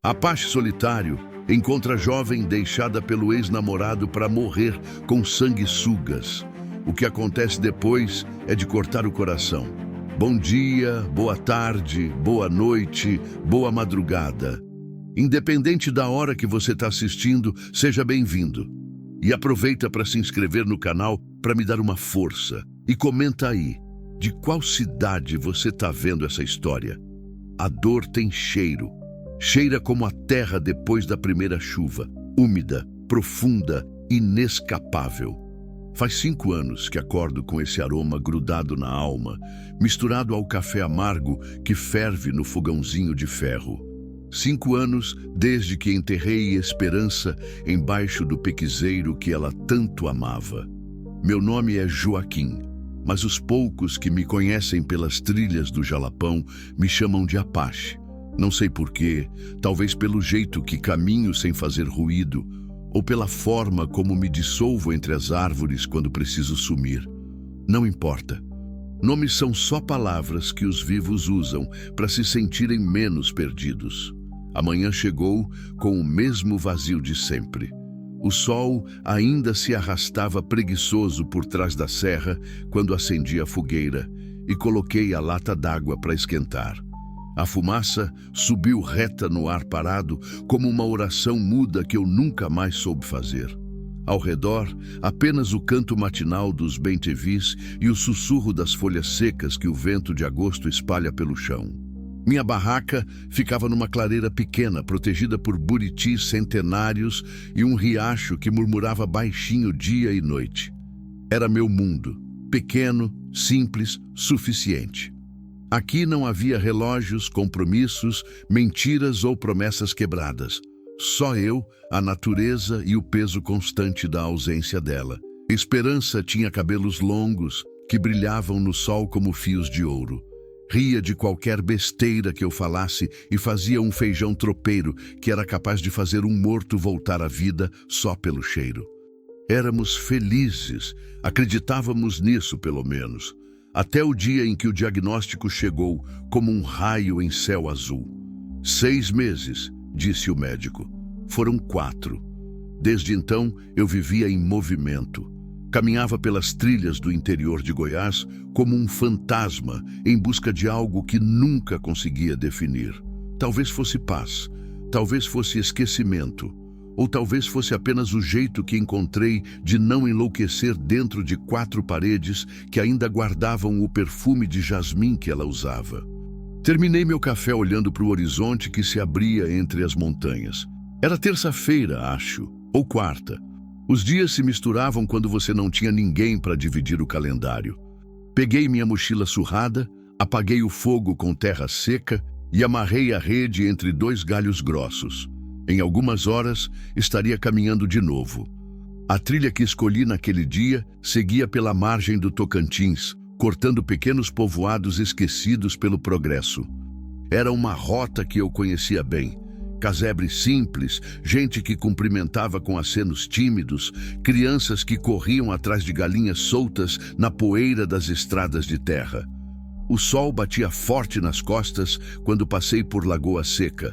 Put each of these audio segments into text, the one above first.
Apache solitário encontra jovem deixada pelo ex-namorado para morrer com sanguessugas. O que acontece depois é de cortar o coração. Bom dia, boa tarde, boa noite, boa madrugada. Independente da hora que você está assistindo, seja bem-vindo. E aproveita para se inscrever no canal para me dar uma força. E comenta aí, de qual cidade você está vendo essa história? A dor tem cheiro. Cheira como a terra depois da primeira chuva, úmida, profunda, inescapável. Faz 5 anos que acordo com esse aroma grudado na alma, misturado ao café amargo que ferve no fogãozinho de ferro. 5 anos desde que enterrei esperança embaixo do pequizeiro que ela tanto amava. Meu nome é Joaquim, mas os poucos que me conhecem pelas trilhas do Jalapão me chamam de Apache. Não sei porquê, talvez pelo jeito que caminho sem fazer ruído, ou pela forma como me dissolvo entre as árvores quando preciso sumir. Não importa. Nomes são só palavras que os vivos usam para se sentirem menos perdidos. A manhã chegou com o mesmo vazio de sempre. O sol ainda se arrastava preguiçoso por trás da serra quando acendi a fogueira e coloquei a lata d'água para esquentar. A fumaça subiu reta no ar parado, como uma oração muda que eu nunca mais soube fazer. Ao redor, apenas o canto matinal dos bem-te-vis e o sussurro das folhas secas que o vento de agosto espalha pelo chão. Minha barraca ficava numa clareira pequena, protegida por buritis centenários e um riacho que murmurava baixinho dia e noite. Era meu mundo, pequeno, simples, suficiente. Aqui não havia relógios, compromissos, mentiras ou promessas quebradas. Só eu, a natureza e o peso constante da ausência dela. Esperança tinha cabelos longos que brilhavam no sol como fios de ouro. Ria de qualquer besteira que eu falasse e fazia um feijão tropeiro que era capaz de fazer um morto voltar à vida só pelo cheiro. Éramos felizes, acreditávamos nisso pelo menos. Até o dia em que o diagnóstico chegou como um raio em céu azul. 6 meses, disse o médico. Foram 4. Desde então, eu vivia em movimento. Caminhava pelas trilhas do interior de Goiás como um fantasma em busca de algo que nunca conseguia definir. Talvez fosse paz, talvez fosse esquecimento, ou talvez fosse apenas o jeito que encontrei de não enlouquecer dentro de 4 paredes que ainda guardavam o perfume de jasmim que ela usava. Terminei meu café olhando para o horizonte que se abria entre as montanhas. Era terça-feira, acho, ou quarta. Os dias se misturavam quando você não tinha ninguém para dividir o calendário. Peguei minha mochila surrada, apaguei o fogo com terra seca e amarrei a rede entre 2 galhos grossos. Em algumas horas, estaria caminhando de novo. A trilha que escolhi naquele dia seguia pela margem do Tocantins, cortando pequenos povoados esquecidos pelo progresso. Era uma rota que eu conhecia bem. Casebre simples, gente que cumprimentava com acenos tímidos, crianças que corriam atrás de galinhas soltas na poeira das estradas de terra. O sol batia forte nas costas quando passei por Lagoa Seca,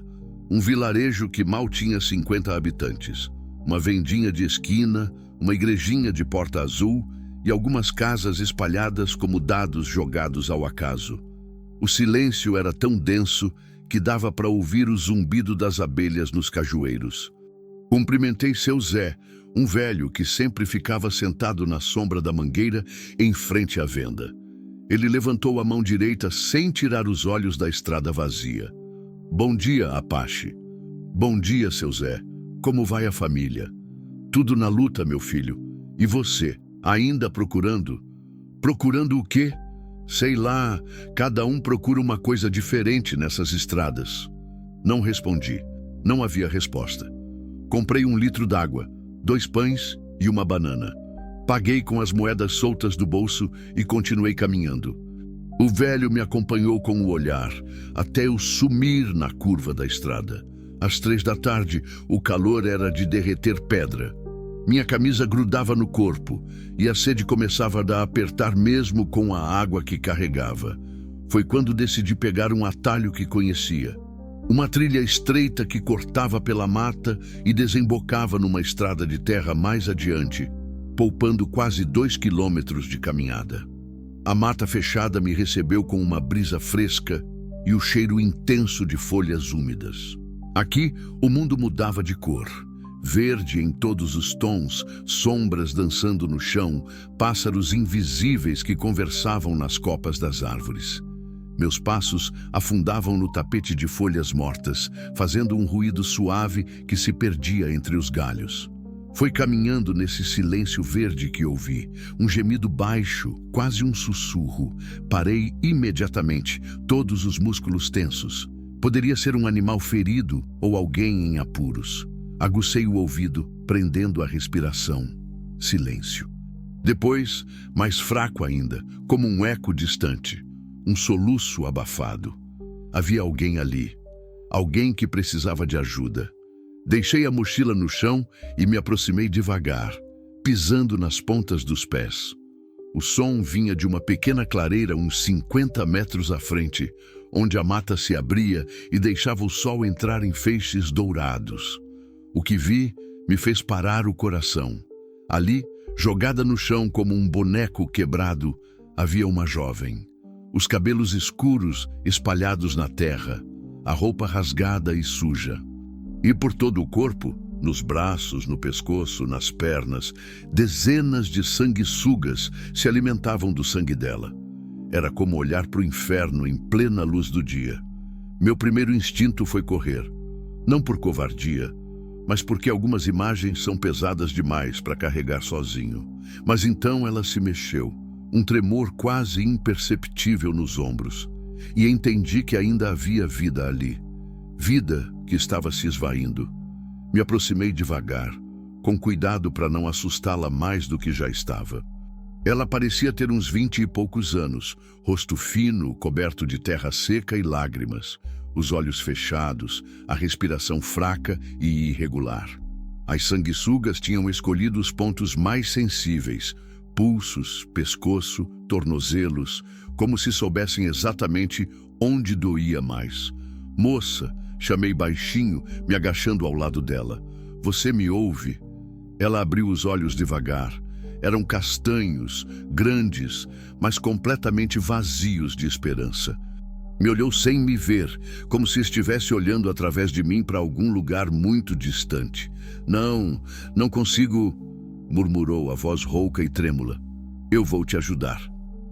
um vilarejo que mal tinha 50 habitantes. Uma vendinha de esquina, uma igrejinha de porta azul e algumas casas espalhadas como dados jogados ao acaso. O silêncio era tão denso que dava para ouvir o zumbido das abelhas nos cajueiros. Cumprimentei seu Zé, um velho que sempre ficava sentado na sombra da mangueira em frente à venda. Ele levantou a mão direita sem tirar os olhos da estrada vazia. Bom dia, Apache. Bom dia, seu Zé. Como vai a família? Tudo na luta, meu filho. E você, ainda procurando? Procurando o quê? Sei lá, cada um procura uma coisa diferente nessas estradas. Não respondi. Não havia resposta. Comprei 1 litro d'água, 2 pães e uma banana. Paguei com as moedas soltas do bolso e continuei caminhando. O velho me acompanhou com o olhar, até eu sumir na curva da estrada. Às 3 da tarde, o calor era de derreter pedra. Minha camisa grudava no corpo e a sede começava a apertar mesmo com a água que carregava. Foi quando decidi pegar um atalho que conhecia. Uma trilha estreita que cortava pela mata e desembocava numa estrada de terra mais adiante, poupando quase 2 quilômetros de caminhada. A mata fechada me recebeu com uma brisa fresca e o cheiro intenso de folhas úmidas. Aqui, o mundo mudava de cor. Verde em todos os tons, sombras dançando no chão, pássaros invisíveis que conversavam nas copas das árvores. Meus passos afundavam no tapete de folhas mortas, fazendo um ruído suave que se perdia entre os galhos. Foi caminhando nesse silêncio verde que ouvi, um gemido baixo, quase um sussurro. Parei imediatamente, todos os músculos tensos. Poderia ser um animal ferido ou alguém em apuros. Agucei o ouvido, prendendo a respiração. Silêncio. Depois, mais fraco ainda, como um eco distante. Um soluço abafado. Havia alguém ali. Alguém que precisava de ajuda. Deixei a mochila no chão e me aproximei devagar, pisando nas pontas dos pés. O som vinha de uma pequena clareira uns 50 metros à frente, onde a mata se abria e deixava o sol entrar em feixes dourados. O que vi me fez parar o coração. Ali, jogada no chão como um boneco quebrado, havia uma jovem. Os cabelos escuros espalhados na terra, a roupa rasgada e suja. E por todo o corpo, nos braços, no pescoço, nas pernas, dezenas de sanguessugas se alimentavam do sangue dela. Era como olhar para o inferno em plena luz do dia. Meu primeiro instinto foi correr. Não por covardia, mas porque algumas imagens são pesadas demais para carregar sozinho. Mas então ela se mexeu, um tremor quase imperceptível nos ombros, e entendi que ainda havia vida ali. Vida que estava se esvaindo. Me aproximei devagar, com cuidado para não assustá-la mais do que já estava. Ela parecia ter uns 20 e poucos anos, rosto fino, coberto de terra seca e lágrimas, os olhos fechados, a respiração fraca e irregular. As sanguessugas tinham escolhido os pontos mais sensíveis, pulsos, pescoço, tornozelos, como se soubessem exatamente onde doía mais. Moça, chamei baixinho, me agachando ao lado dela. Você me ouve? Ela abriu os olhos devagar. Eram castanhos, grandes, mas completamente vazios de esperança. Me olhou sem me ver, como se estivesse olhando através de mim para algum lugar muito distante. Não consigo, murmurou a voz rouca e trêmula. Eu vou te ajudar,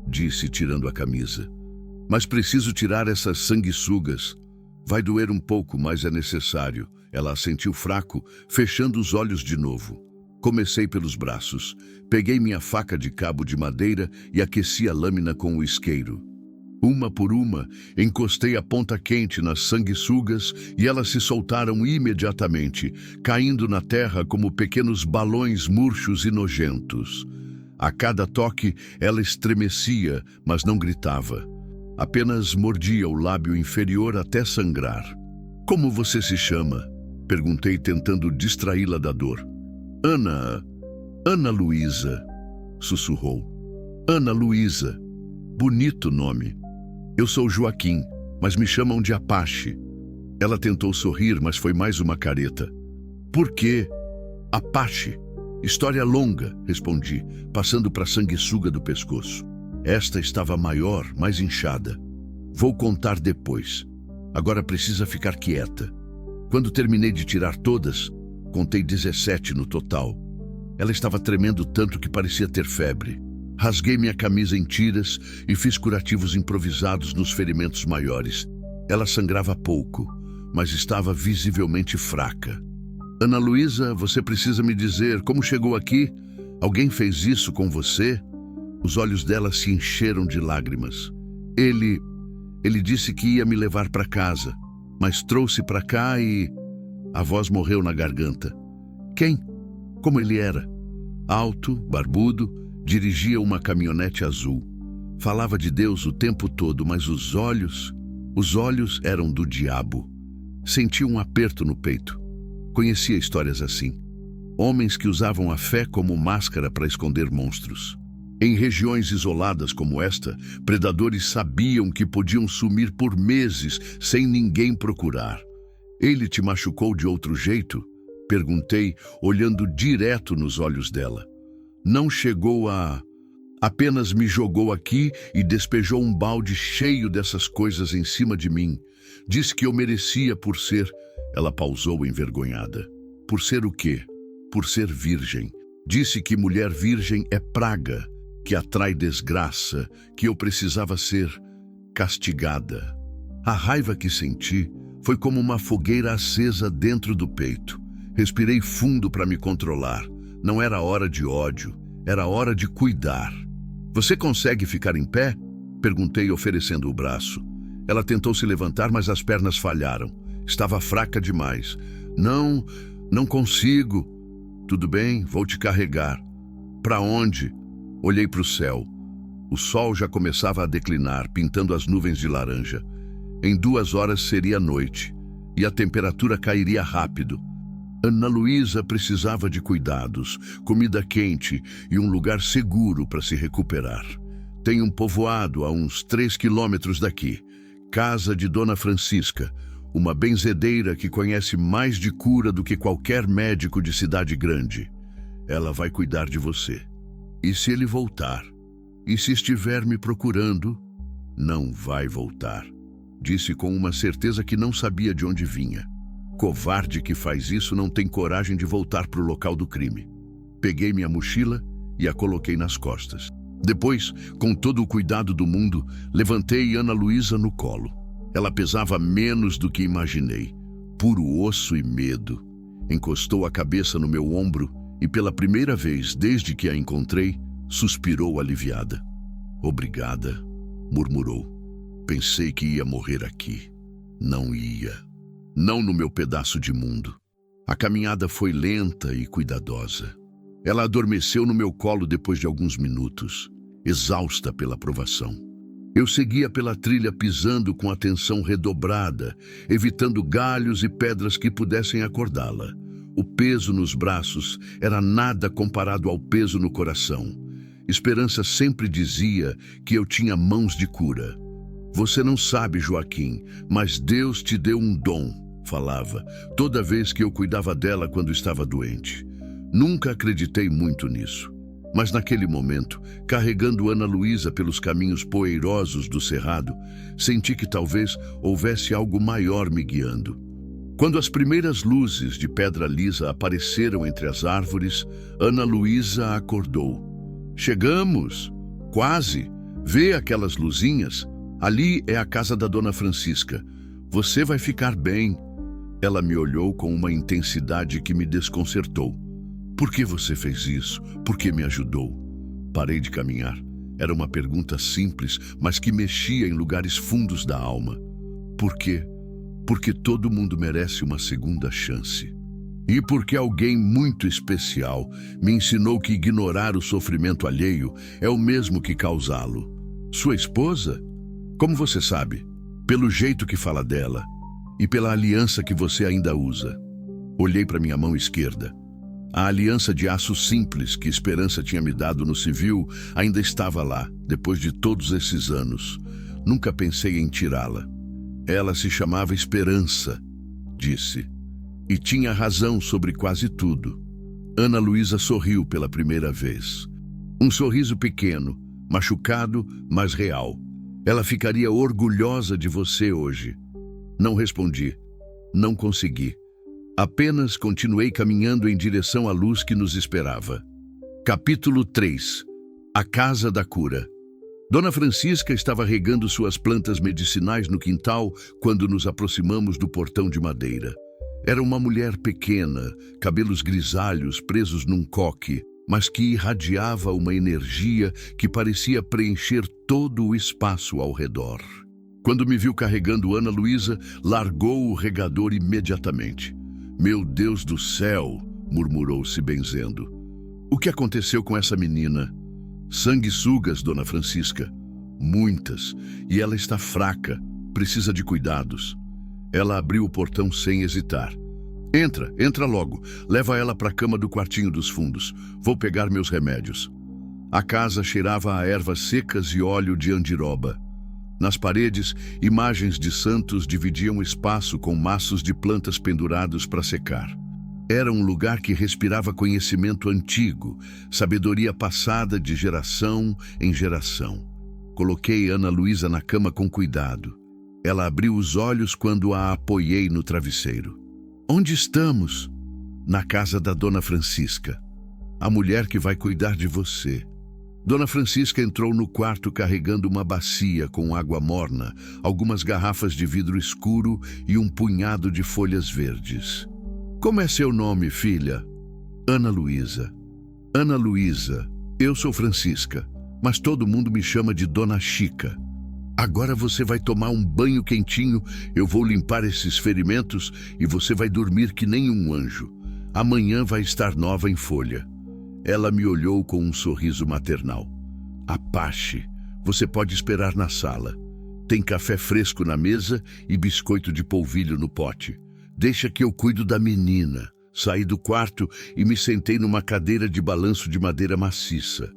disse tirando a camisa. Mas preciso tirar essas sanguessugas. Vai doer um pouco, mas é necessário. Ela assentiu fraco, fechando os olhos de novo. Comecei pelos braços. Peguei minha faca de cabo de madeira e aqueci a lâmina com o isqueiro. Uma por uma, encostei a ponta quente nas sanguessugas e elas se soltaram imediatamente, caindo na terra como pequenos balões murchos e nojentos. A cada toque, ela estremecia, mas não gritava. Apenas mordia o lábio inferior até sangrar. Como você se chama? Perguntei, tentando distraí-la da dor. Ana Luísa, sussurrou. Ana Luísa. Bonito nome. Eu sou Joaquim, mas me chamam de Apache. Ela tentou sorrir, mas foi mais uma careta. Por quê? Apache. História longa, respondi, passando para a sanguessuga do pescoço. Esta estava maior, mais inchada. Vou contar depois. Agora precisa ficar quieta. Quando terminei de tirar todas, contei 17 no total. Ela estava tremendo tanto que parecia ter febre. Rasguei minha camisa em tiras e fiz curativos improvisados nos ferimentos maiores. Ela sangrava pouco, mas estava visivelmente fraca. Ana Luísa, você precisa me dizer como chegou aqui? Alguém fez isso com você? Os olhos dela se encheram de lágrimas. Ele disse que ia me levar para casa, mas trouxe para cá e... A voz morreu na garganta. Quem? Como ele era? Alto, barbudo, dirigia uma caminhonete azul. Falava de Deus o tempo todo, mas os olhos eram do diabo. Senti um aperto no peito. Conhecia histórias assim. Homens que usavam a fé como máscara para esconder monstros. Em regiões isoladas como esta, predadores sabiam que podiam sumir por meses sem ninguém procurar. Ele te machucou de outro jeito? Perguntei, olhando direto nos olhos dela. Não chegou a... Apenas me jogou aqui e despejou um balde cheio dessas coisas em cima de mim. Disse que eu merecia por ser... Ela pausou envergonhada. Por ser o quê? Por ser virgem. Disse que mulher virgem é praga, que atrai desgraça, que eu precisava ser castigada. A raiva que senti foi como uma fogueira acesa dentro do peito. Respirei fundo para me controlar. Não era hora de ódio, era hora de cuidar. Você consegue ficar em pé? Perguntei, oferecendo o braço. Ela tentou se levantar, mas as pernas falharam. Estava fraca demais. Não consigo. Tudo bem, vou te carregar. Para onde? Olhei para o céu. O sol já começava a declinar, pintando as nuvens de laranja. Em 2 horas seria noite, e a temperatura cairia rápido. Ana Luísa precisava de cuidados, comida quente e um lugar seguro para se recuperar. Tem um povoado a uns 3 quilômetros daqui, casa de Dona Francisca, uma benzedeira que conhece mais de cura do que qualquer médico de cidade grande. Ela vai cuidar de você. E se ele voltar? E se estiver me procurando? Não vai voltar, disse com uma certeza que não sabia de onde vinha. Covarde que faz isso não tem coragem de voltar para o local do crime. Peguei minha mochila e a coloquei nas costas. Depois, com todo o cuidado do mundo, levantei Ana Luísa no colo. Ela pesava menos do que imaginei. Puro osso e medo. Encostou a cabeça no meu ombro e, pela primeira vez desde que a encontrei, suspirou aliviada. Obrigada, murmurou. Pensei que ia morrer aqui. Não ia. Não no meu pedaço de mundo. A caminhada foi lenta e cuidadosa. Ela adormeceu no meu colo depois de alguns minutos, exausta pela provação. Eu seguia pela trilha pisando com atenção redobrada, evitando galhos e pedras que pudessem acordá-la. O peso nos braços era nada comparado ao peso no coração. Esperança sempre dizia que eu tinha mãos de cura. Você não sabe, Joaquim, mas Deus te deu um dom, falava, toda vez que eu cuidava dela quando estava doente. Nunca acreditei muito nisso. Mas naquele momento, carregando Ana Luísa pelos caminhos poeirosos do cerrado, senti que talvez houvesse algo maior me guiando. Quando as primeiras luzes de pedra lisa apareceram entre as árvores, Ana Luísa acordou. Chegamos! Quase! Vê aquelas luzinhas? Ali é a casa da Dona Francisca. Você vai ficar bem. Ela me olhou com uma intensidade que me desconcertou. Por que você fez isso? Por que me ajudou? Parei de caminhar. Era uma pergunta simples, mas que mexia em lugares fundos da alma. Por quê? Porque todo mundo merece uma segunda chance. E porque alguém muito especial me ensinou que ignorar o sofrimento alheio é o mesmo que causá-lo. Sua esposa? Como você sabe? Pelo jeito que fala dela e pela aliança que você ainda usa. Olhei para minha mão esquerda. A aliança de aço simples que Esperança tinha me dado no civil ainda estava lá, depois de todos esses anos. Nunca pensei em tirá-la. Ela se chamava Esperança, disse. E tinha razão sobre quase tudo. Ana Luísa sorriu pela primeira vez. Um sorriso pequeno, machucado, mas real. Ela ficaria orgulhosa de você hoje. Não respondi. Não consegui. Apenas continuei caminhando em direção à luz que nos esperava. Capítulo 3. A Casa da Cura. Dona Francisca estava regando suas plantas medicinais no quintal quando nos aproximamos do portão de madeira. Era uma mulher pequena, cabelos grisalhos presos num coque, mas que irradiava uma energia que parecia preencher todo o espaço ao redor. Quando me viu carregando Ana Luísa, largou o regador imediatamente. Meu Deus do céu, murmurou se benzendo. O que aconteceu com essa menina? Sanguessugas, Dona Francisca. Muitas. E ela está fraca, precisa de cuidados. Ela abriu o portão sem hesitar. Entra logo. Leva ela para a cama do quartinho dos fundos. Vou pegar meus remédios. A casa cheirava a ervas secas e óleo de andiroba. Nas paredes, imagens de santos dividiam o espaço com maços de plantas pendurados para secar. Era um lugar que respirava conhecimento antigo, sabedoria passada de geração em geração. Coloquei Ana Luísa na cama com cuidado. Ela abriu os olhos quando a apoiei no travesseiro. Onde estamos? Na casa da Dona Francisca, a mulher que vai cuidar de você. Dona Francisca entrou no quarto carregando uma bacia com água morna, algumas garrafas de vidro escuro e um punhado de folhas verdes. Como é seu nome, filha? Ana Luísa. Ana Luísa, eu sou Francisca, mas todo mundo me chama de Dona Chica. Agora você vai tomar um banho quentinho, eu vou limpar esses ferimentos e você vai dormir que nem um anjo. Amanhã vai estar nova em folha. Ela me olhou com um sorriso maternal. Apache, você pode esperar na sala. Tem café fresco na mesa e biscoito de polvilho no pote. Deixa que eu cuido da menina. Saí do quarto e me sentei numa cadeira de balanço de madeira maciça.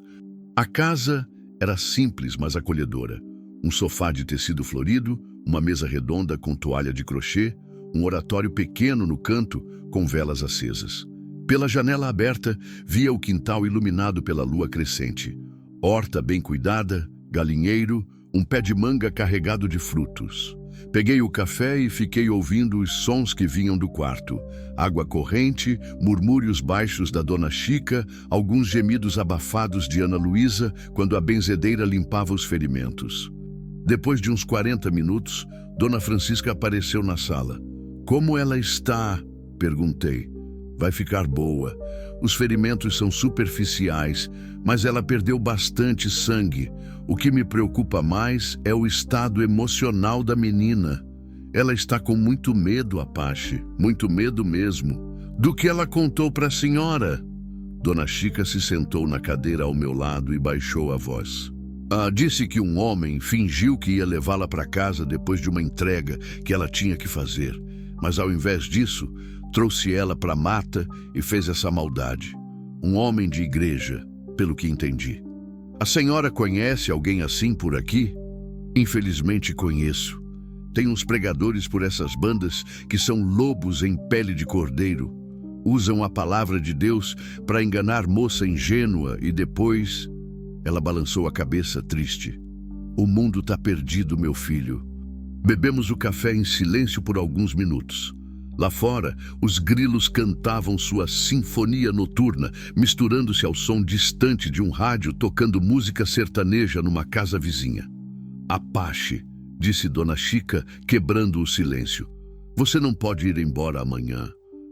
A casa era simples, mas acolhedora. Um sofá de tecido florido, uma mesa redonda com toalha de crochê, um oratório pequeno no canto com velas acesas. Pela janela aberta, via o quintal iluminado pela lua crescente. Horta bem cuidada, galinheiro, um pé de manga carregado de frutos. Peguei o café e fiquei ouvindo os sons que vinham do quarto. Água corrente, murmúrios baixos da Dona Chica, alguns gemidos abafados de Ana Luísa quando a benzedeira limpava os ferimentos. Depois de uns 40 minutos, Dona Francisca apareceu na sala. Como ela está? Perguntei. Vai ficar boa. Os ferimentos são superficiais, mas ela perdeu bastante sangue. O que me preocupa mais é o estado emocional da menina. Ela está com muito medo, Apache. Muito medo mesmo. Do que ela contou para a senhora? Dona Chica se sentou na cadeira ao meu lado e baixou a voz. Disse que um homem fingiu que ia levá-la para casa depois de uma entrega que ela tinha que fazer. Mas ao invés disso, trouxe ela para a mata e fez essa maldade. Um homem de igreja, pelo que entendi. A senhora conhece alguém assim por aqui? Infelizmente conheço. Tem uns pregadores por essas bandas que são lobos em pele de cordeiro. Usam a palavra de Deus para enganar moça ingênua e depois... Ela balançou a cabeça triste. O mundo está perdido, meu filho. Bebemos o café em silêncio por alguns minutos. Lá fora, os grilos cantavam sua sinfonia noturna, misturando-se ao som distante de um rádio tocando música sertaneja numa casa vizinha. Apache, disse Dona Chica, quebrando o silêncio. Você não pode ir embora amanhã.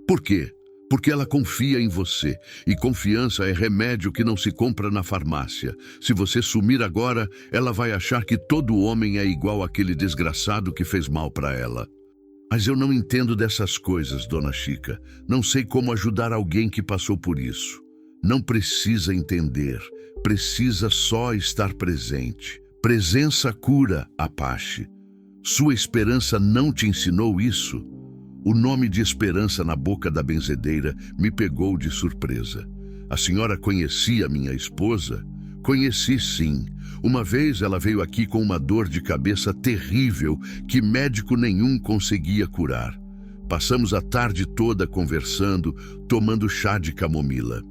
Por quê? Porque ela confia em você, e confiança é remédio que não se compra na farmácia. Se você sumir agora, ela vai achar que todo homem é igual àquele desgraçado que fez mal para ela. Mas eu não entendo dessas coisas, Dona Chica. Não sei como ajudar alguém que passou por isso. Não precisa entender, precisa só estar presente. Presença cura, Apache. Sua esperança não te ensinou isso? O nome de Esperança na boca da benzedeira me pegou de surpresa. A senhora conhecia minha esposa? Conheci sim. Uma vez ela veio aqui com uma dor de cabeça terrível que médico nenhum conseguia curar. Passamos a tarde toda conversando, tomando chá de camomila.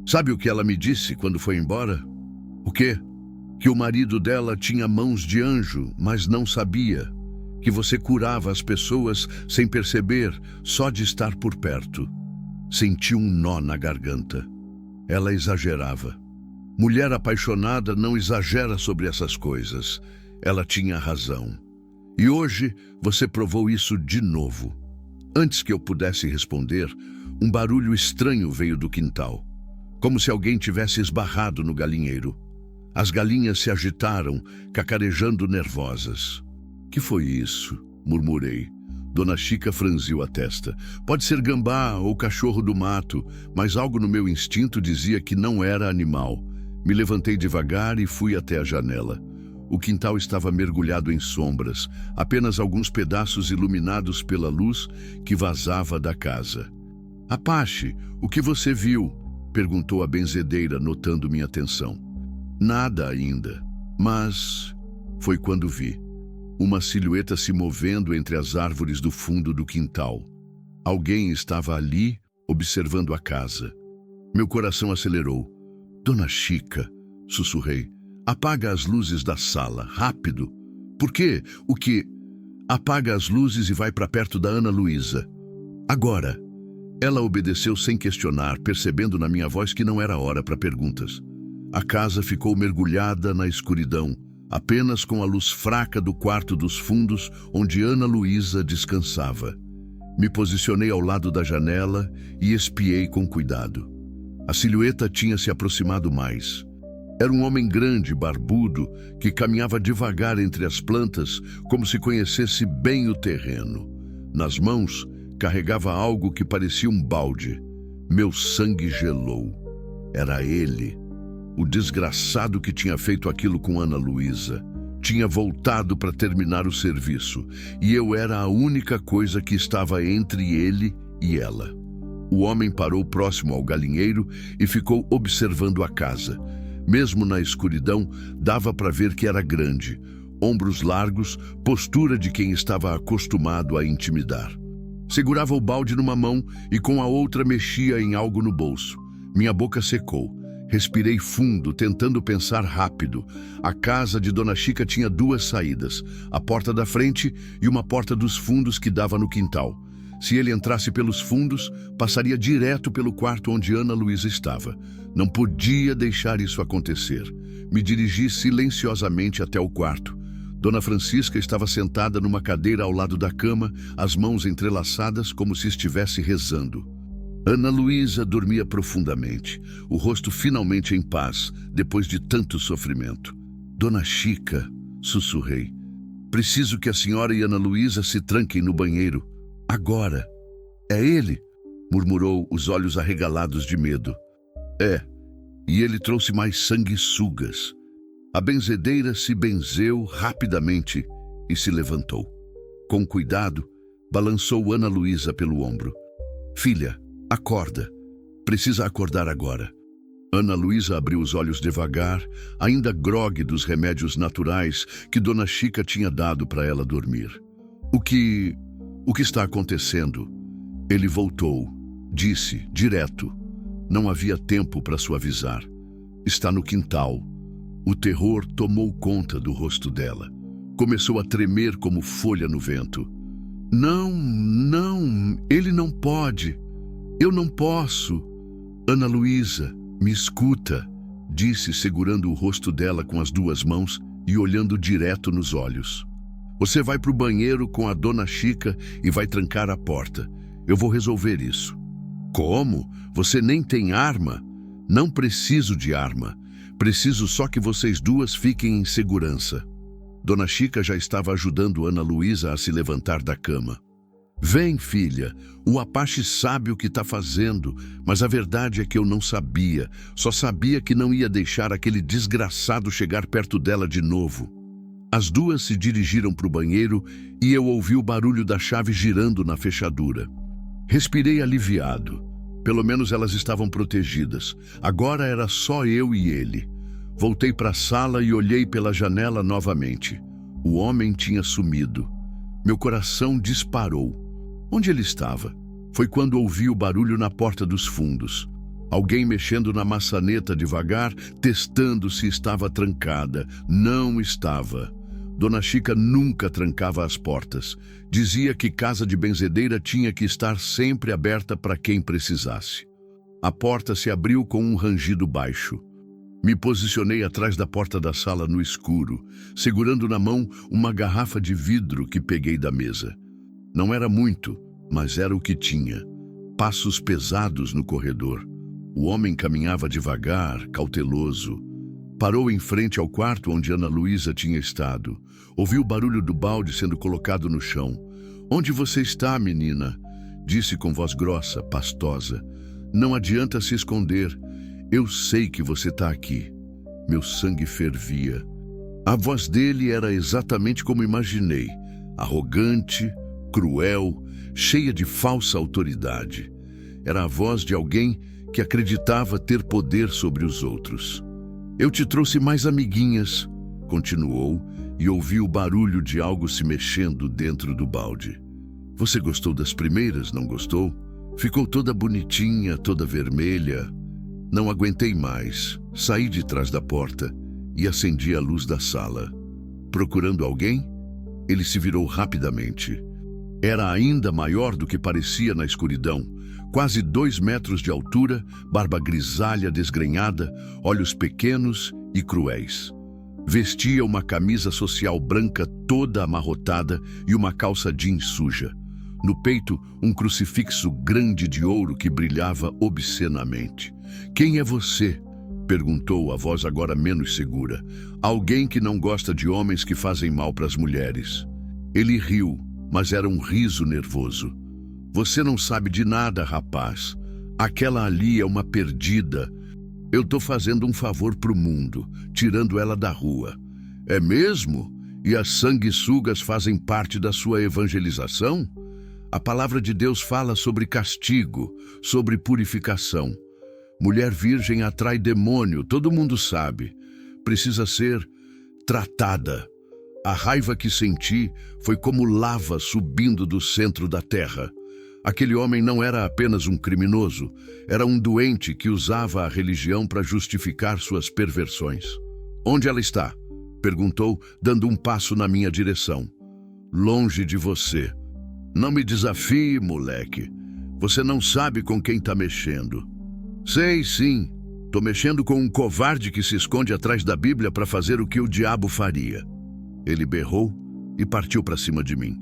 Sabe o que ela me disse quando foi embora? O quê? Que o marido dela tinha mãos de anjo, mas não sabia. Que você curava as pessoas sem perceber, só de estar por perto. Senti um nó na garganta. Ela exagerava. Mulher apaixonada não exagera sobre essas coisas. Ela tinha razão. E hoje você provou isso de novo. Antes que eu pudesse responder, um barulho estranho veio do quintal, como se alguém tivesse esbarrado no galinheiro. As galinhas se agitaram, cacarejando nervosas. Que foi isso? Murmurei. Dona Chica franziu a testa. Pode ser gambá ou cachorro do mato, mas algo no meu instinto dizia que não era animal. Me levantei devagar e fui até a janela. O quintal estava mergulhado em sombras, apenas alguns pedaços iluminados pela luz que vazava da casa. Apache, o que você viu? Perguntou a benzedeira, notando minha atenção. Nada ainda, mas foi quando vi uma silhueta se movendo entre as árvores do fundo do quintal. Alguém estava ali, observando a casa. Meu coração acelerou. Dona Chica, sussurrei, apaga as luzes da sala, rápido. Por quê? O que? Apaga as luzes e vai para perto da Ana Luísa. Agora. Ela obedeceu sem questionar, percebendo na minha voz que não era hora para perguntas. A casa ficou mergulhada na escuridão, apenas com a luz fraca do quarto dos fundos onde Ana Luísa descansava. Me posicionei ao lado da janela e espiei com cuidado. A silhueta tinha se aproximado mais. Era um homem grande, barbudo, que caminhava devagar entre as plantas, como se conhecesse bem o terreno. Nas mãos, carregava algo que parecia um balde. Meu sangue gelou. Era ele, o desgraçado que tinha feito aquilo com Ana Luísa. Tinha voltado para terminar o serviço, e eu era a única coisa que estava entre ele e ela. O homem parou próximo ao galinheiro e ficou observando a casa. Mesmo na escuridão, dava para ver que era grande, ombros largos, postura de quem estava acostumado a intimidar. Segurava o balde numa mão e com a outra mexia em algo no bolso. Minha boca secou. Respirei fundo, tentando pensar rápido. A casa de Dona Chica tinha duas saídas, a porta da frente e uma porta dos fundos que dava no quintal. Se ele entrasse pelos fundos, passaria direto pelo quarto onde Ana Luísa estava. Não podia deixar isso acontecer. Me dirigi silenciosamente até o quarto. Dona Francisca estava sentada numa cadeira ao lado da cama, as mãos entrelaçadas como se estivesse rezando. Ana Luísa dormia profundamente, o rosto finalmente em paz, depois de tanto sofrimento. Dona Chica, sussurrei, preciso que a senhora e Ana Luísa se tranquem no banheiro. Agora. É ele? Murmurou, os olhos arregalados de medo. É, e ele trouxe mais sanguessugas. A benzedeira se benzeu rapidamente e se levantou. Com cuidado, balançou Ana Luísa pelo ombro. Filha, acorda. Precisa acordar agora. Ana Luísa abriu os olhos devagar, ainda grogue dos remédios naturais que Dona Chica tinha dado para ela dormir. O que está acontecendo? Ele voltou, disse, direto. Não havia tempo para suavizar. Está no quintal. O terror tomou conta do rosto dela. Começou a tremer como folha no vento. Não, ele não pode. Eu não posso. Ana Luísa, me escuta, disse, segurando o rosto dela com as duas mãos e olhando direto nos olhos. Você vai para o banheiro com a Dona Chica e vai trancar a porta. Eu vou resolver isso. Como? Você nem tem arma? Não preciso de arma. Preciso só que vocês duas fiquem em segurança. Dona Chica já estava ajudando Ana Luísa a se levantar da cama. Vem, filha, o Apache sabe o que está fazendo, mas a verdade é que eu não sabia. Só sabia que não ia deixar aquele desgraçado chegar perto dela de novo. As duas se dirigiram para o banheiro e eu ouvi o barulho da chave girando na fechadura. Respirei aliviado. Pelo menos elas estavam protegidas. Agora era só eu e ele. Voltei para a sala e olhei pela janela novamente. O homem tinha sumido. Meu coração disparou. Onde ele estava? Foi quando ouvi o barulho na porta dos fundos. Alguém mexendo na maçaneta devagar, testando se estava trancada. Não estava. Dona Chica nunca trancava as portas. Dizia que casa de benzedeira tinha que estar sempre aberta para quem precisasse. A porta se abriu com um rangido baixo. Me posicionei atrás da porta da sala no escuro, segurando na mão uma garrafa de vidro que peguei da mesa. Não era muito, mas era o que tinha. Passos pesados no corredor. O homem caminhava devagar, cauteloso. Parou em frente ao quarto onde Ana Luísa tinha estado. Ouviu o barulho do balde sendo colocado no chão. Onde você está, menina? Disse com voz grossa, pastosa. Não adianta se esconder. Eu sei que você está aqui. Meu sangue fervia. A voz dele era exatamente como imaginei. Arrogante, cruel, cheia de falsa autoridade. Era a voz de alguém que acreditava ter poder sobre os outros. Eu te trouxe mais amiguinhas, continuou, e ouvi o barulho de algo se mexendo dentro do balde. Você gostou das primeiras, não gostou? Ficou toda bonitinha, toda vermelha. Não aguentei mais. Saí de trás da porta e acendi a luz da sala. Procurando alguém? Ele se virou rapidamente. Era ainda maior do que parecia na escuridão. Quase 2 metros de altura, barba grisalha desgrenhada, olhos pequenos e cruéis. Vestia uma camisa social branca toda amarrotada e uma calça jeans suja. No peito, um crucifixo grande de ouro que brilhava obscenamente. "Quem é você?" perguntou a voz agora menos segura. "Alguém que não gosta de homens que fazem mal para as mulheres." Ele riu, mas era um riso nervoso. "Você não sabe de nada, rapaz. Aquela ali é uma perdida. Eu tô fazendo um favor pro mundo, tirando ela da rua." "É mesmo? E as sanguessugas fazem parte da sua evangelização?" A palavra de Deus fala sobre castigo, sobre purificação. Mulher virgem atrai demônio, todo mundo sabe. Precisa ser tratada. A raiva que senti foi como lava subindo do centro da terra. Aquele homem não era apenas um criminoso, era um doente que usava a religião para justificar suas perversões. "Onde ela está?" perguntou, dando um passo na minha direção. "Longe de você." "Não me desafie, moleque. Você não sabe com quem está mexendo." "Sei, sim. Tô mexendo com um covarde que se esconde atrás da Bíblia para fazer o que o diabo faria." Ele berrou e partiu para cima de mim.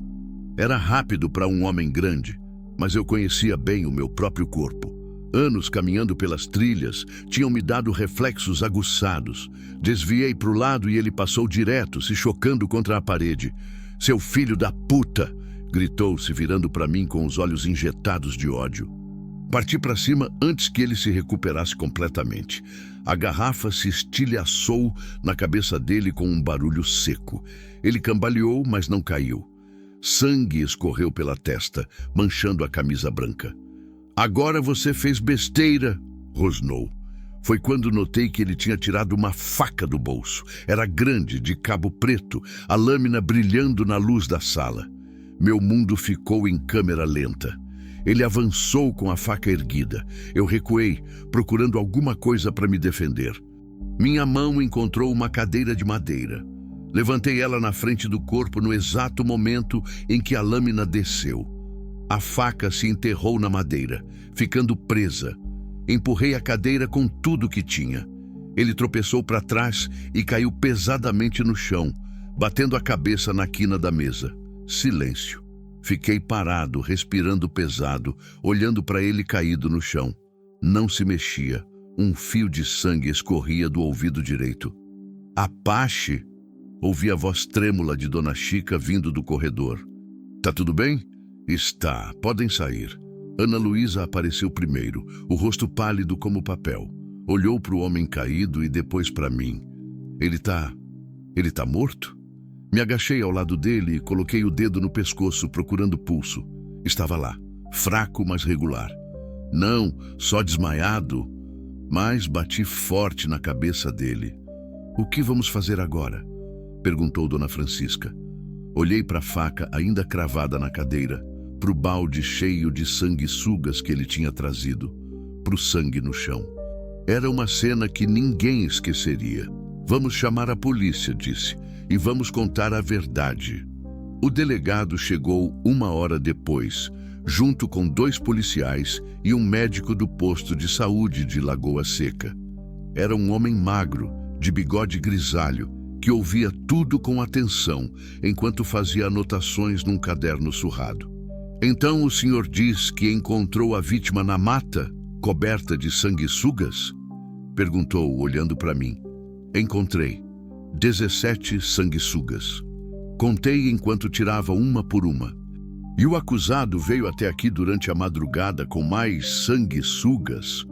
Era rápido para um homem grande, mas eu conhecia bem o meu próprio corpo. Anos caminhando pelas trilhas tinham me dado reflexos aguçados. Desviei para o lado e ele passou direto, se chocando contra a parede. "Seu filho da puta!" gritou, se virando para mim com os olhos injetados de ódio. Parti para cima antes que ele se recuperasse completamente. A garrafa se estilhaçou na cabeça dele com um barulho seco. Ele cambaleou, mas não caiu. Sangue escorreu pela testa, manchando a camisa branca. "Agora você fez besteira", rosnou. Foi quando notei que ele tinha tirado uma faca do bolso. Era grande, de cabo preto, a lâmina brilhando na luz da sala. Meu mundo ficou em câmera lenta. Ele avançou com a faca erguida. Eu recuei, procurando alguma coisa para me defender. Minha mão encontrou uma cadeira de madeira. Levantei ela na frente do corpo no exato momento em que a lâmina desceu. A faca se enterrou na madeira, ficando presa. Empurrei a cadeira com tudo que tinha. Ele tropeçou para trás e caiu pesadamente no chão, batendo a cabeça na quina da mesa. Silêncio. Fiquei parado, respirando pesado, olhando para ele caído no chão. Não se mexia. Um fio de sangue escorria do ouvido direito. "Apache!" Ouvi a voz trêmula de Dona Chica vindo do corredor. "Tá tudo bem?" "Está. Podem sair." Ana Luísa apareceu primeiro, o rosto pálido como papel. Olhou para o homem caído e depois para mim. Ele tá morto?" Me agachei ao lado dele e coloquei o dedo no pescoço, procurando pulso. Estava lá, fraco, mas regular. "Não, só desmaiado." Mas bati forte na cabeça dele. "O que vamos fazer agora?" perguntou Dona Francisca. Olhei para a faca ainda cravada na cadeira, para o balde cheio de sanguessugas que ele tinha trazido, para o sangue no chão. Era uma cena que ninguém esqueceria. "Vamos chamar a polícia", disse, "e vamos contar a verdade." O delegado chegou 1 hora depois, junto com 2 policiais e um médico do posto de saúde de Lagoa Seca. Era um homem magro, de bigode grisalho, que ouvia tudo com atenção, enquanto fazia anotações num caderno surrado. "Então o senhor diz que encontrou a vítima na mata, coberta de sanguessugas?" perguntou, olhando para mim. "Encontrei 17 sanguessugas. Contei enquanto tirava uma por uma. E o acusado veio até aqui durante a madrugada com mais sanguessugas?"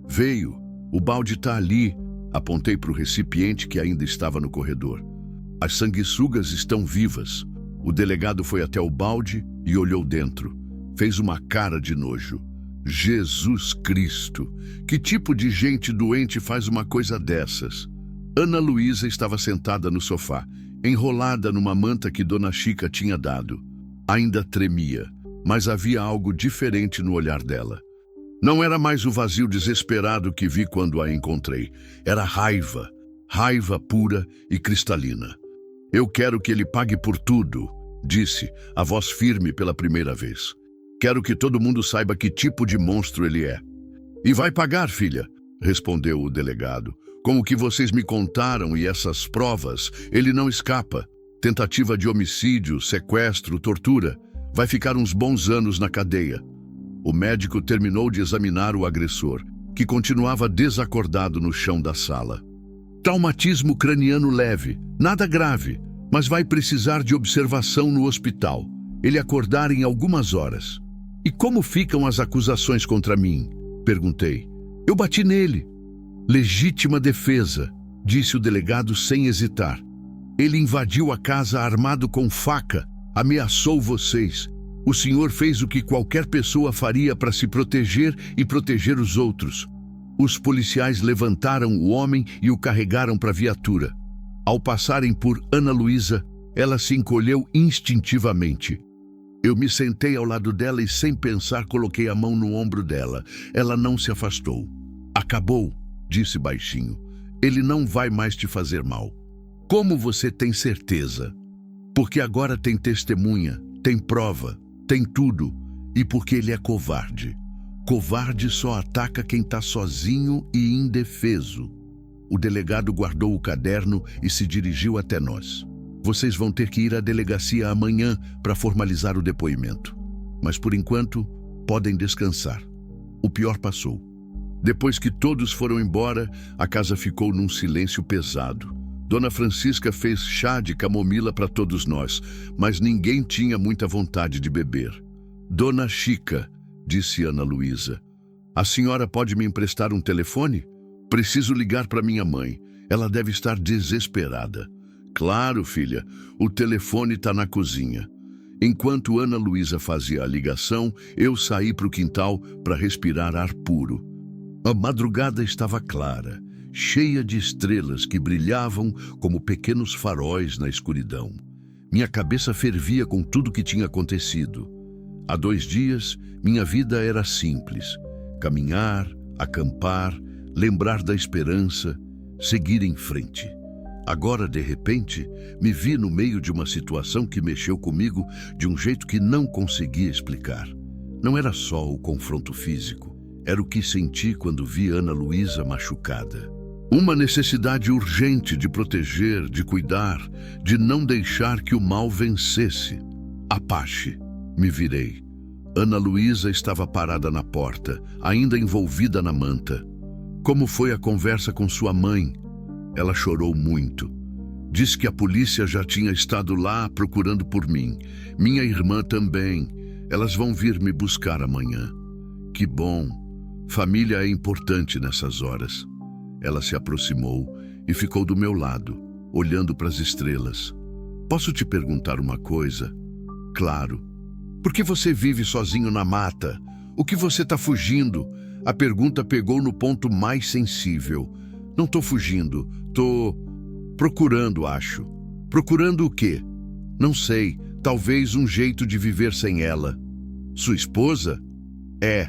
"Veio. O balde está ali." Apontei para o recipiente que ainda estava no corredor. "As sanguessugas estão vivas." O delegado foi até o balde e olhou dentro. Fez uma cara de nojo. "Jesus Cristo! Que tipo de gente doente faz uma coisa dessas?" Ana Luísa estava sentada no sofá, enrolada numa manta que Dona Chica tinha dado. Ainda tremia, mas havia algo diferente no olhar dela. Não era mais o vazio desesperado que vi quando a encontrei. Era raiva, raiva pura e cristalina. Eu quero que ele pague por tudo, disse, a voz firme pela primeira vez. Quero que todo mundo saiba que tipo de monstro ele é. E vai pagar, filha, respondeu o delegado. Com o que vocês me contaram e essas provas, ele não escapa. Tentativa de homicídio, sequestro, tortura. Vai ficar uns bons anos na cadeia. O médico terminou de examinar o agressor, que continuava desacordado no chão da sala. Traumatismo craniano leve, nada grave, mas vai precisar de observação no hospital. Ele acordar em algumas horas. E como ficam as acusações contra mim? Perguntei. Eu bati nele. Legítima defesa, disse o delegado sem hesitar. Ele invadiu a casa armado com faca, ameaçou vocês. O senhor fez o que qualquer pessoa faria para se proteger e proteger os outros. Os policiais levantaram o homem e o carregaram para a viatura. Ao passarem por Ana Luísa, ela se encolheu instintivamente. Eu me sentei ao lado dela e, sem pensar, coloquei a mão no ombro dela. Ela não se afastou. Acabou, disse baixinho. Ele não vai mais te fazer mal. Como você tem certeza? Porque agora tem testemunha, tem prova, tem tudo. E porque ele é covarde. Covarde só ataca quem está sozinho e indefeso. O delegado guardou o caderno e se dirigiu até nós. Vocês vão ter que ir à delegacia amanhã para formalizar o depoimento. Mas, por enquanto, podem descansar. O pior passou. Depois que todos foram embora, a casa ficou num silêncio pesado. Dona Francisca fez chá de camomila para todos nós, mas ninguém tinha muita vontade de beber. Dona Chica, disse Ana Luísa, a senhora pode me emprestar um telefone? Preciso ligar para minha mãe. Ela deve estar desesperada. Claro, filha, o telefone está na cozinha. Enquanto Ana Luísa fazia a ligação, eu saí para o quintal para respirar ar puro. A madrugada estava clara, cheia de estrelas que brilhavam como pequenos faróis na escuridão. Minha cabeça fervia com tudo que tinha acontecido. Há 2 dias, minha vida era simples. Caminhar, acampar, lembrar da esperança, seguir em frente. Agora, de repente, me vi no meio de uma situação que mexeu comigo de um jeito que não conseguia explicar. Não era só o confronto físico, era o que senti quando vi Ana Luísa machucada. Uma necessidade urgente de proteger, de cuidar, de não deixar que o mal vencesse. Apache. Me virei. Ana Luísa estava parada na porta, ainda envolvida na manta. Como foi a conversa com sua mãe? Ela chorou muito. Disse que a polícia já tinha estado lá procurando por mim. Minha irmã também. Elas vão vir me buscar amanhã. Que bom. Família é importante nessas horas. Ela se aproximou e ficou do meu lado, olhando para as estrelas. Posso te perguntar uma coisa? Claro. Por que você vive sozinho na mata? O que você está fugindo? A pergunta pegou no ponto mais sensível. Não estou fugindo, estou procurando, acho. Procurando o quê? Não sei, talvez um jeito de viver sem ela. Sua esposa? É.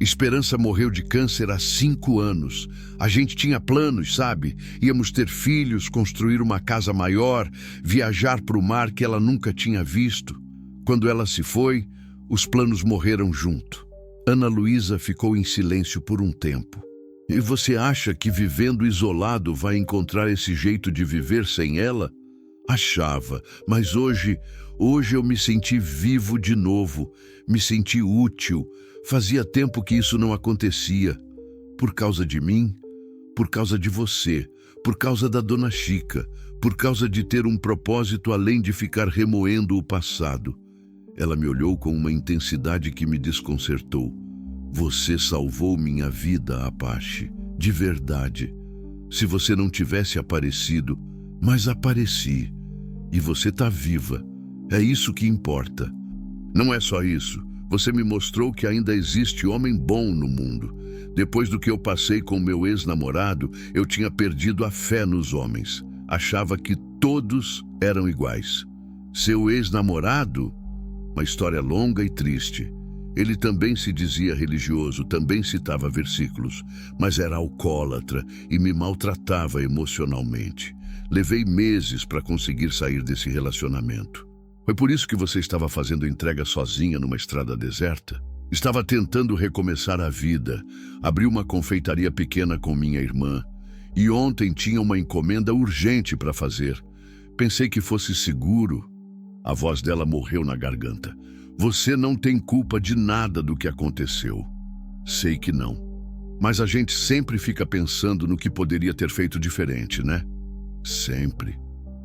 Esperança morreu de câncer há 5 anos. A gente tinha planos, sabe? Íamos ter filhos, construir uma casa maior, viajar para o mar que ela nunca tinha visto. Quando ela se foi, os planos morreram junto. Ana Luísa ficou em silêncio por um tempo. E você acha que vivendo isolado vai encontrar esse jeito de viver sem ela? Achava, mas hoje eu me senti vivo de novo, me senti útil. Fazia tempo que isso não acontecia. Por causa de mim, por causa de você, por causa da Dona Chica, por causa de ter um propósito além de ficar remoendo o passado. Ela me olhou com uma intensidade que me desconcertou. Você salvou minha vida, Apache, de verdade. Se você não tivesse aparecido, mas apareci. E você está viva. É isso que importa. Não é só isso. Você me mostrou que ainda existe homem bom no mundo. Depois do que eu passei com meu ex-namorado, eu tinha perdido a fé nos homens. Achava que todos eram iguais. Seu ex-namorado? Uma história longa e triste. Ele também se dizia religioso, também citava versículos, mas era alcoólatra e me maltratava emocionalmente. Levei meses para conseguir sair desse relacionamento. Foi por isso que você estava fazendo entrega sozinha numa estrada deserta? Estava tentando recomeçar a vida. Abri uma confeitaria pequena com minha irmã. E ontem tinha uma encomenda urgente para fazer. Pensei que fosse seguro. A voz dela morreu na garganta. Você não tem culpa de nada do que aconteceu. Sei que não. Mas a gente sempre fica pensando no que poderia ter feito diferente, né? Sempre.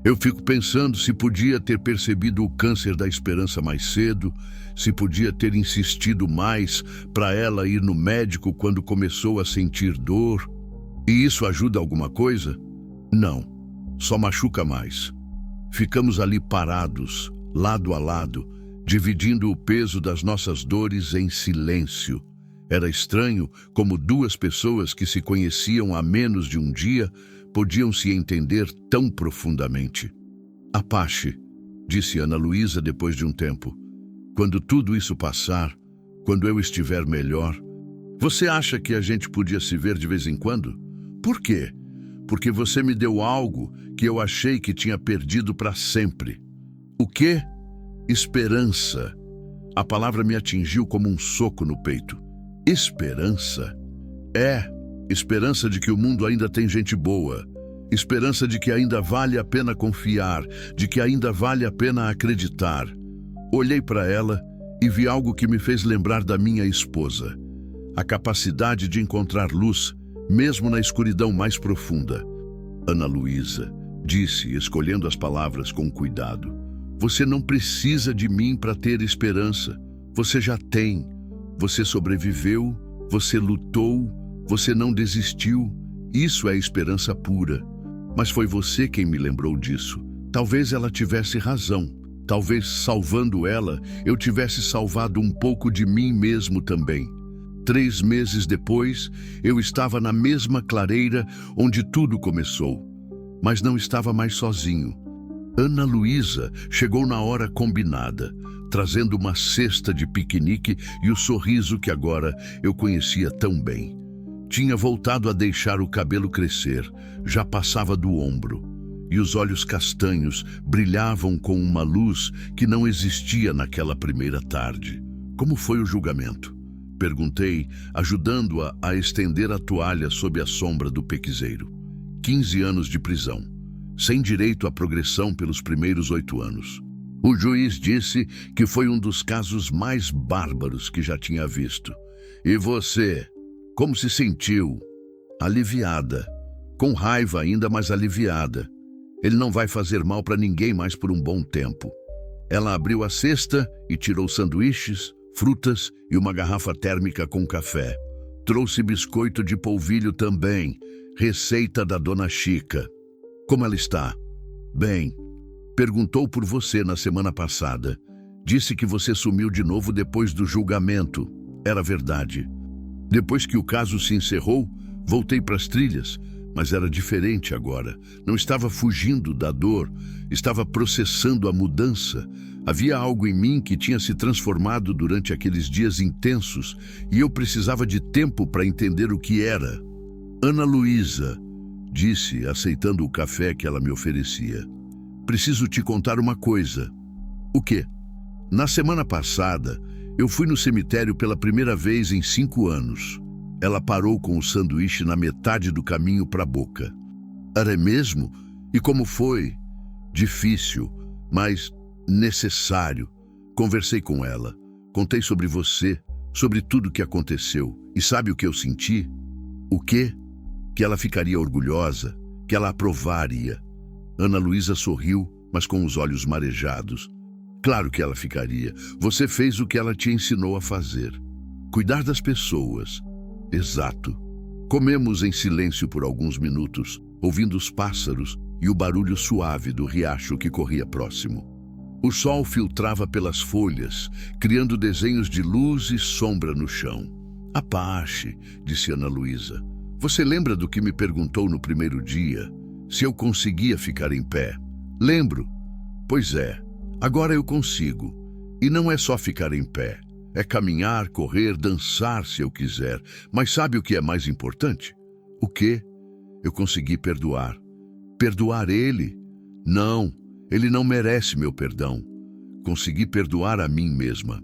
Eu fico pensando se podia ter percebido o câncer da esperança mais cedo, se podia ter insistido mais para ela ir no médico quando começou a sentir dor. E isso ajuda alguma coisa? Não. Só machuca mais. Ficamos ali parados, lado a lado, dividindo o peso das nossas dores em silêncio. Era estranho como duas pessoas que se conheciam há menos de um dia podiam se entender tão profundamente. Apache, disse Ana Luísa depois de um tempo. Quando tudo isso passar, quando eu estiver melhor, você acha que a gente podia se ver de vez em quando? Por quê? Porque você me deu algo que eu achei que tinha perdido para sempre. O quê? Esperança. A palavra me atingiu como um soco no peito. Esperança? Esperança de que o mundo ainda tem gente boa. Esperança de que ainda vale a pena confiar, de que ainda vale a pena acreditar. Olhei para ela e vi algo que me fez lembrar da minha esposa. A capacidade de encontrar luz, mesmo na escuridão mais profunda. Ana Luísa, disse, escolhendo as palavras com cuidado. Você não precisa de mim para ter esperança. Você já tem. Você sobreviveu, você lutou, você não desistiu. Isso é esperança pura. Mas foi você quem me lembrou disso. Talvez ela tivesse razão. Talvez, salvando ela, eu tivesse salvado um pouco de mim mesmo também. 3 meses depois, eu estava na mesma clareira onde tudo começou. Mas não estava mais sozinho. Ana Luísa chegou na hora combinada, trazendo uma cesta de piquenique e o sorriso que agora eu conhecia tão bem. Tinha voltado a deixar o cabelo crescer, já passava do ombro, e os olhos castanhos brilhavam com uma luz que não existia naquela primeira tarde. Como foi o julgamento? Perguntei, ajudando-a a estender a toalha sob a sombra do pequizeiro. 15 anos de prisão, sem direito à progressão pelos primeiros 8 anos. O juiz disse que foi um dos casos mais bárbaros que já tinha visto. E você, como se sentiu? Aliviada. Com raiva ainda, mas aliviada. Ele não vai fazer mal para ninguém mais por um bom tempo. Ela abriu a cesta e tirou sanduíches, frutas e uma garrafa térmica com café. Trouxe biscoito de polvilho também, receita da Dona Chica. Como ela está? Bem. Perguntou por você na semana passada. Disse que você sumiu de novo depois do julgamento. Era verdade. Depois que o caso se encerrou, voltei para as trilhas, mas era diferente agora. Não estava fugindo da dor, estava processando a mudança. Havia algo em mim que tinha se transformado durante aqueles dias intensos e eu precisava de tempo para entender o que era. Ana Luísa, disse, aceitando o café que ela me oferecia. Preciso te contar uma coisa. O quê? Na semana passada, eu fui no cemitério pela primeira vez em 5 anos. Ela parou com o sanduíche na metade do caminho para a boca. Era mesmo? E como foi? Difícil, mas necessário. Conversei com ela. Contei sobre você, sobre tudo que aconteceu. E sabe o que eu senti? O quê? Que ela ficaria orgulhosa, que ela aprovaria. Ana Luísa sorriu, mas com os olhos marejados. Claro que ela ficaria. Você fez o que ela te ensinou a fazer. Cuidar das pessoas. Exato. Comemos em silêncio por alguns minutos, ouvindo os pássaros e o barulho suave do riacho que corria próximo. O sol filtrava pelas folhas, criando desenhos de luz e sombra no chão. Apache, disse Ana Luísa. Você lembra do que me perguntou no primeiro dia? Se eu conseguia ficar em pé? Lembro. Pois é, agora eu consigo. E não é só ficar em pé. É caminhar, correr, dançar se eu quiser. Mas sabe o que é mais importante? O quê? Eu consegui perdoar. Perdoar ele? Não, ele não merece meu perdão. Consegui perdoar a mim mesma.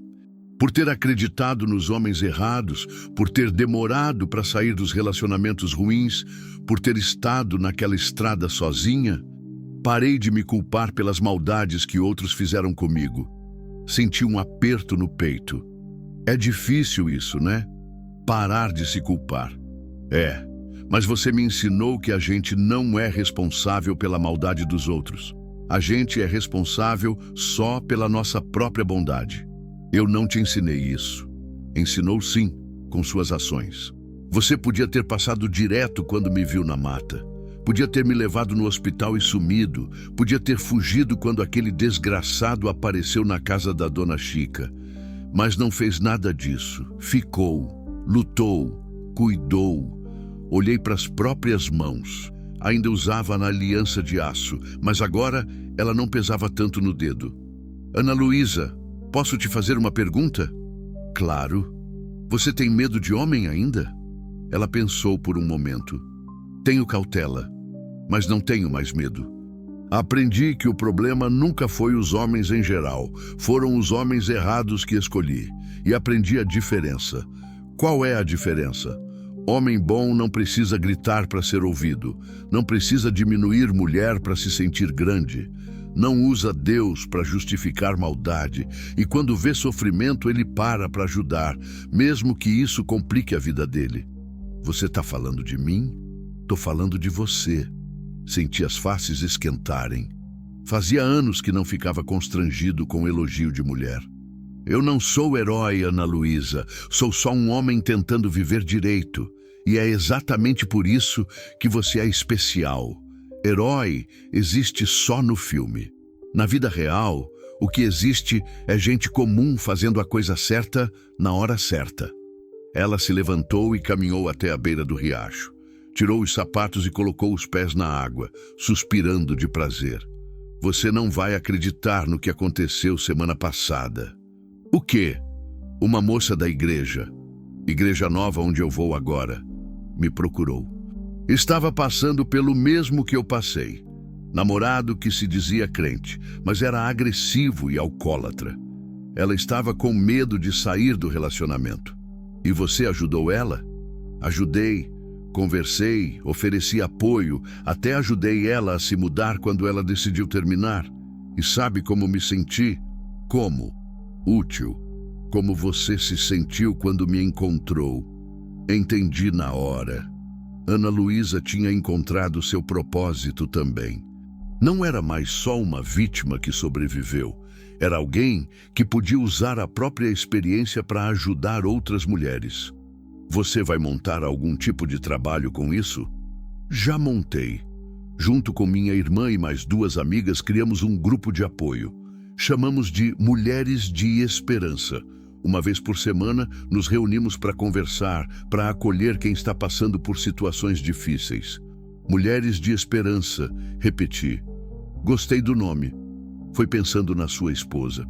Por ter acreditado nos homens errados, por ter demorado para sair dos relacionamentos ruins, por ter estado naquela estrada sozinha, parei de me culpar pelas maldades que outros fizeram comigo. Senti um aperto no peito. É difícil isso, né? Parar de se culpar. É, mas você me ensinou que a gente não é responsável pela maldade dos outros. A gente é responsável só pela nossa própria bondade. Eu não te ensinei isso. Ensinou sim, com suas ações. Você podia ter passado direto quando me viu na mata. Podia ter me levado no hospital e sumido. Podia ter fugido quando aquele desgraçado apareceu na casa da Dona Chica. Mas não fez nada disso. Ficou, lutou, cuidou. Olhei para as próprias mãos. Ainda usava a aliança de aço, mas agora ela não pesava tanto no dedo. Ana Luísa, posso te fazer uma pergunta? Claro. Você tem medo de homem ainda? Ela pensou por um momento. Tenho cautela, mas não tenho mais medo. Aprendi que o problema nunca foi os homens em geral. Foram os homens errados que escolhi. E aprendi a diferença. Qual é a diferença? Homem bom não precisa gritar para ser ouvido. Não precisa diminuir mulher para se sentir grande. Não usa Deus para justificar maldade. E quando vê sofrimento, ele para ajudar, mesmo que isso complique a vida dele. Você está falando de mim? Tô falando de você. Senti as faces esquentarem. Fazia anos que não ficava constrangido com o elogio de mulher. Eu não sou herói, Ana Luísa. Sou só um homem tentando viver direito. E é exatamente por isso que você é especial. Herói existe só no filme. Na vida real, o que existe é gente comum fazendo a coisa certa na hora certa. Ela se levantou e caminhou até a beira do riacho. Tirou os sapatos e colocou os pés na água, suspirando de prazer. Você não vai acreditar no que aconteceu semana passada. O quê? Uma moça da igreja nova onde eu vou agora, me procurou. Estava passando pelo mesmo que eu passei. Namorado que se dizia crente, mas era agressivo e alcoólatra. Ela estava com medo de sair do relacionamento. E você ajudou ela? Ajudei, conversei, ofereci apoio, até ajudei ela a se mudar quando ela decidiu terminar. E sabe como me senti? Como? Útil. Como você se sentiu quando me encontrou. Entendi na hora. Ana Luísa tinha encontrado seu propósito também. Não era mais só uma vítima que sobreviveu. Era alguém que podia usar a própria experiência para ajudar outras mulheres. Você vai montar algum tipo de trabalho com isso? Já montei. Junto com minha irmã e mais 2 amigas, criamos um grupo de apoio. Chamamos de Mulheres de Esperança. Uma vez por semana, nos reunimos para conversar, para acolher quem está passando por situações difíceis. Mulheres de Esperança, repeti. Gostei do nome. Foi pensando na sua esposa.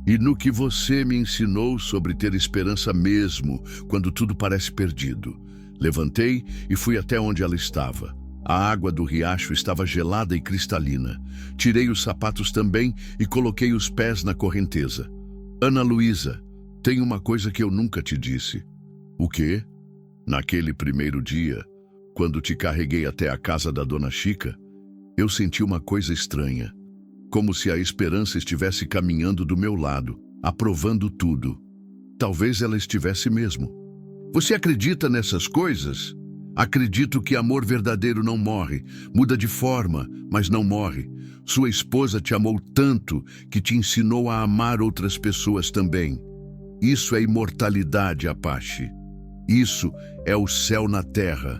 E no que você me ensinou sobre ter esperança mesmo, quando tudo parece perdido. Levantei e fui até onde ela estava. A água do riacho estava gelada e cristalina. Tirei os sapatos também e coloquei os pés na correnteza. Ana Luísa, tem uma coisa que eu nunca te disse. O quê? Naquele primeiro dia, quando te carreguei até a casa da Dona Chica, eu senti uma coisa estranha. Como se a esperança estivesse caminhando do meu lado, aprovando tudo. Talvez ela estivesse mesmo. Você acredita nessas coisas? Acredito que amor verdadeiro não morre, muda de forma, mas não morre. Sua esposa te amou tanto que te ensinou a amar outras pessoas também. Isso é imortalidade, Apache. Isso é o céu na terra.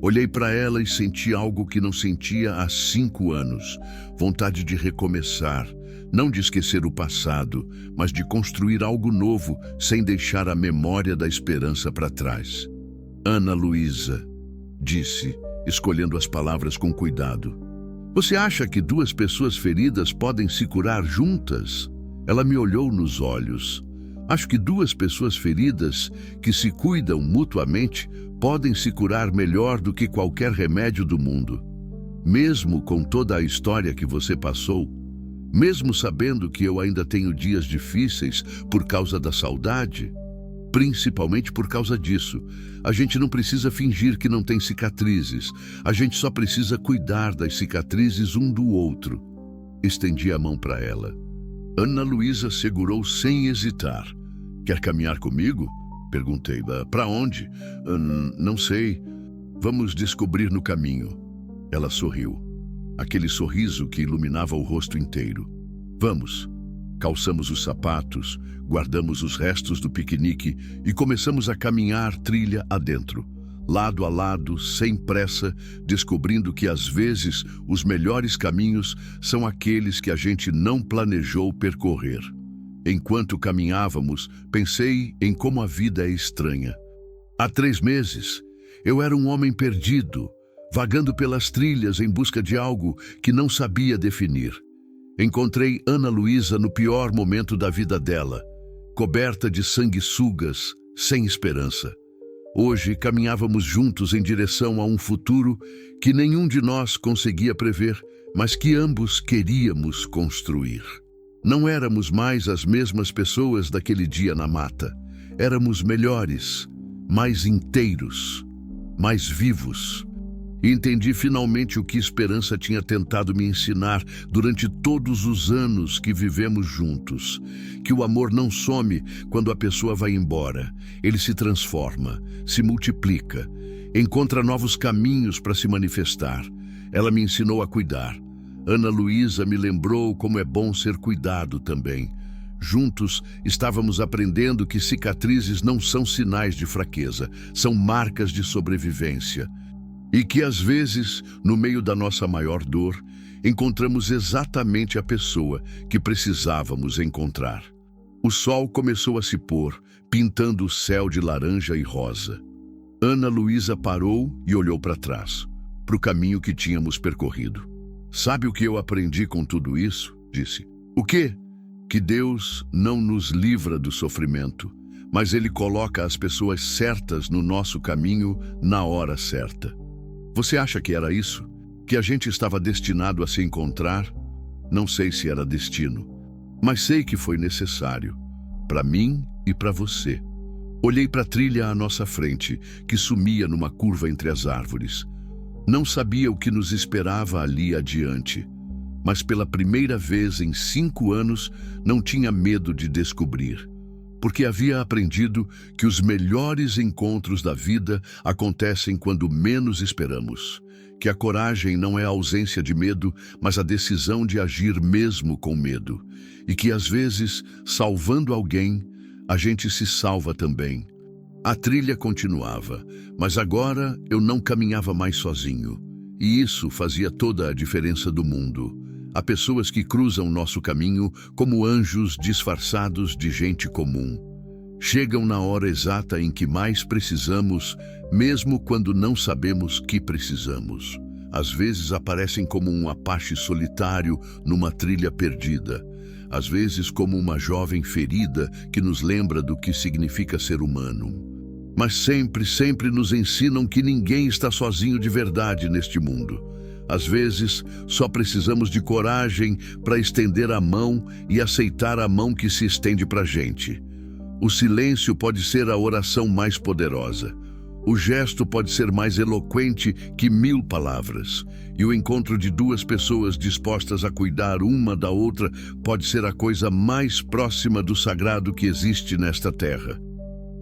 Olhei para ela e senti algo que não sentia há 5 anos. Vontade de recomeçar. Não de esquecer o passado, mas de construir algo novo sem deixar a memória da esperança para trás. Ana Luísa, disse, escolhendo as palavras com cuidado. Você acha que duas pessoas feridas podem se curar juntas? Ela me olhou nos olhos. Acho que duas pessoas feridas que se cuidam mutuamente podem se curar melhor do que qualquer remédio do mundo. Mesmo com toda a história que você passou, mesmo sabendo que eu ainda tenho dias difíceis por causa da saudade, principalmente por causa disso, a gente não precisa fingir que não tem cicatrizes. A gente só precisa cuidar das cicatrizes um do outro. Estendi a mão para ela. Ana Luísa segurou sem hesitar. Quer caminhar comigo? Perguntei. Para onde? Não sei. Vamos descobrir no caminho. Ela sorriu. Aquele sorriso que iluminava o rosto inteiro. Vamos. Calçamos os sapatos, guardamos os restos do piquenique e começamos a caminhar trilha adentro, lado a lado, sem pressa, descobrindo que às vezes os melhores caminhos são aqueles que a gente não planejou percorrer. Enquanto caminhávamos, pensei em como a vida é estranha. Há 3 meses, eu era um homem perdido, vagando pelas trilhas em busca de algo que não sabia definir. Encontrei Ana Luísa no pior momento da vida dela, coberta de sanguessugas, sem esperança. Hoje caminhávamos juntos em direção a um futuro que nenhum de nós conseguia prever, mas que ambos queríamos construir. Não éramos mais as mesmas pessoas daquele dia na mata. Éramos melhores, mais inteiros, mais vivos. E entendi finalmente o que esperança tinha tentado me ensinar durante todos os anos que vivemos juntos. Que o amor não some quando a pessoa vai embora. Ele se transforma, se multiplica, encontra novos caminhos para se manifestar. Ela me ensinou a cuidar. Ana Luísa me lembrou como é bom ser cuidado também. Juntos estávamos aprendendo que cicatrizes não são sinais de fraqueza, são marcas de sobrevivência. E que às vezes, no meio da nossa maior dor, encontramos exatamente a pessoa que precisávamos encontrar. O sol começou a se pôr, pintando o céu de laranja e rosa. Ana Luísa parou e olhou para trás, para o caminho que tínhamos percorrido. Sabe o que eu aprendi com tudo isso? Disse. O quê? Que Deus não nos livra do sofrimento, mas Ele coloca as pessoas certas no nosso caminho na hora certa. Você acha que era isso? Que a gente estava destinado a se encontrar? Não sei se era destino, mas sei que foi necessário, para mim e para você. Olhei para a trilha à nossa frente, que sumia numa curva entre as árvores. Não sabia o que nos esperava ali adiante, mas pela primeira vez em 5 anos não tinha medo de descobrir. Porque havia aprendido que os melhores encontros da vida acontecem quando menos esperamos. Que a coragem não é a ausência de medo, mas a decisão de agir mesmo com medo. E que às vezes, salvando alguém, a gente se salva também. A trilha continuava, mas agora eu não caminhava mais sozinho. E isso fazia toda a diferença do mundo. Há pessoas que cruzam nosso caminho como anjos disfarçados de gente comum. Chegam na hora exata em que mais precisamos, mesmo quando não sabemos que precisamos. Às vezes aparecem como um Apache solitário numa trilha perdida. Às vezes como uma jovem ferida que nos lembra do que significa ser humano. Mas sempre nos ensinam que ninguém está sozinho de verdade neste mundo. Às vezes, só precisamos de coragem para estender a mão e aceitar a mão que se estende para a gente. O silêncio pode ser a oração mais poderosa. O gesto pode ser mais eloquente que 1000 palavras. E o encontro de 2 pessoas dispostas a cuidar uma da outra pode ser a coisa mais próxima do sagrado que existe nesta terra.